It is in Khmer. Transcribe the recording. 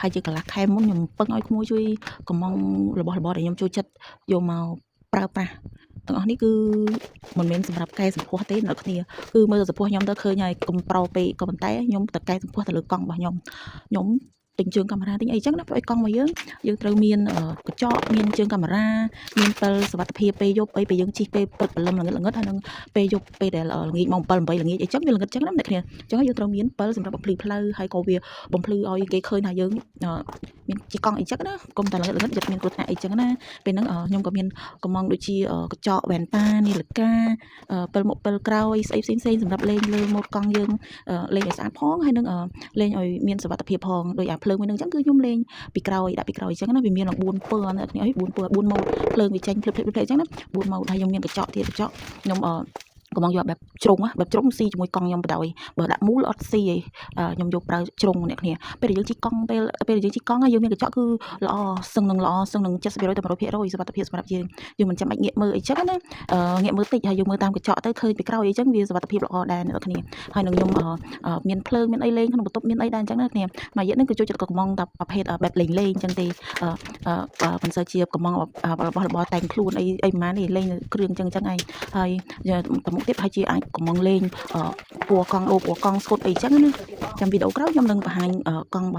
ហើយជាកន្លះខែមុនខ្ញុំពឹងឲ្យក្មួយជួយកំងរបស់របរដែលខ្ញុំចូលចិត្តយកមកប្រើប្រាស់ទាំងអស់នេះគឺមិនមែនសម្រាប់កែសម្ផស្សទេអ្នកគ្នាគឺមើលសម្ផស្សខ្ញុំទៅឃើញហើយកុំប្រុសពេកក៏ប៉ុន្តែខ្ញុំទៅកែសម្ផស្សទៅលើកង់របស់ខ្ញុំទិញជើងកាមេរ៉ាទិញអីចឹងណាព្រោះឲ្យកង់របស់យើងត្រូវមានកញ្ចក់មានជើងកាមេរ៉ាមានពិលសុវត្ថិភាពពេលយប់អីពេលយើងជិះពេលព្រឹកព្រលឹមល្ងាចហើយនឹងពេលយប់ពេលដែលល្ងាចម៉ោង7 8ល្ងាចអីចឹងវាល្ងាចចឹងណាអ្នកគ្នាចឹងហើយយើងត្រូវមានពិលសម្រាប់បំភ្លឺផ្លូវហើយក៏វាបំភ្លឺឲ្យគេឃើញថាយើងមានជិះកង់អីចឹងណាកុំតែល្ងាចចិត្តមានគ្រោះថ្នាក់អីចឹងណាពេលហ្នឹងខ្ញុំក៏មានកំងដូចជាកញ្ចក់វ៉ែនតានាឡិកាពិលមុខពិលក្រោយស្អីផ្សេងសម្រាប់លេងលើម៉ូតកង់យើងលេងឲ្យស្អាតផងហើយនឹងលេងឲ្យមានសុវត្ថិភាពផងដោយអាភ្លើងមួយហ្នឹងចឹងគឺខ្ញុំលេងពីក្រោយដាក់ពីក្រោយចឹងណាវាមាន4ពណ៌អ្នកគ្នា4ម៉ូតភ្លើងវាចេញភ្លឹបចឹងណា4ម៉ូតហើយខ្ញុំមានកញ្ចក់ទៀតកញ្ចក់ខ្ញុំកំងយកបែបជ្រុងបែបជ្រុងស៊ីជាមួយកង់ខ្ញុំបដ ாய் បើដាក់មូលអត់ស៊ីឯងខ្ញុំយកប្រើជ្រុងអ្នកគ្នាពេលដែលយើងជិះកង់ពេលយើងជិះកង់យើងមានកញ្ចក់គឺល្អសឹងនឹង70%ទៅ100%សុវត្ថិភាពសម្រាប់យើងមិនចាំបាច់ងាកមើលអីចឹងណាងាកមើលតិចហើយយើងមើលតាមកញ្ចក់ទៅឃើញពីក្រោយអីចឹងវាសុវត្ថិភាពល្អដែរអ្នកគ្នាហើយនឹងខ្ញុំមានភ្លើងមានអីលេងក្នុងបន្ទប់មានអីដែរអញ្ចឹងណាគ្នាមួយរយៈនេះគឺចូលចិត្តកំងតែប្រភេទបែបលេងអញ្ចឹងទេមិនសូវជាកំងរបស់របរតែងខ្លួនអីប្រហែលនេះលេងគ្រឿងអញ្ចឹងឯងហើយប្រមុខទៀតហើយជាអាចកំងលេងពណ៌កង់ដូរពណ៌កង់ស្គុតអីចឹងណាចាំវីដេអូក្រោយខ្ញុំនឹងបង្ហាញកង់